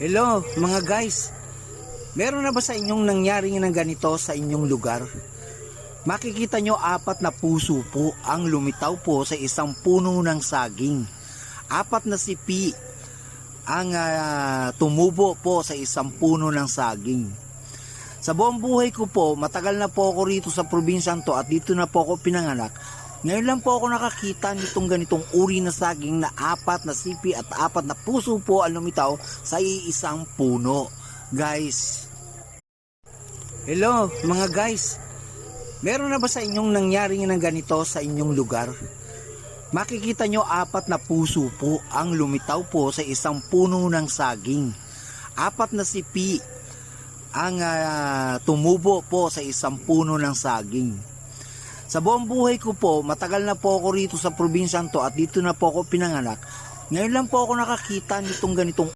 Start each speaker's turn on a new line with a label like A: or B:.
A: Hello mga guys, meron na ba sa inyong nangyari ng ganito sa inyong lugar? Makikita nyo apat na puso po ang lumitaw po sa isang puno ng saging. Apat na sipi ang tumubo po sa isang puno ng saging. Sa buong buhay ko po, matagal na po ako rito sa probinsyang to at dito na po ako pinanganak. Ngayon lang po ako nakakita nitong ganitong uri na saging na apat na sipi at apat na puso po ang lumitaw sa iisang puno. Guys, hello mga guys, meron na ba sa inyong nangyari ng ganito sa inyong lugar? Makikita nyo apat na puso po ang lumitaw po sa isang puno ng saging. Apat na sipi ang tumubo po sa isang puno ng saging. Sa buong buhay ko po, matagal na po ako rito sa probinsyang to at dito na po ako pinanganak. Ngayon lang po ako nakakita nitong ganitong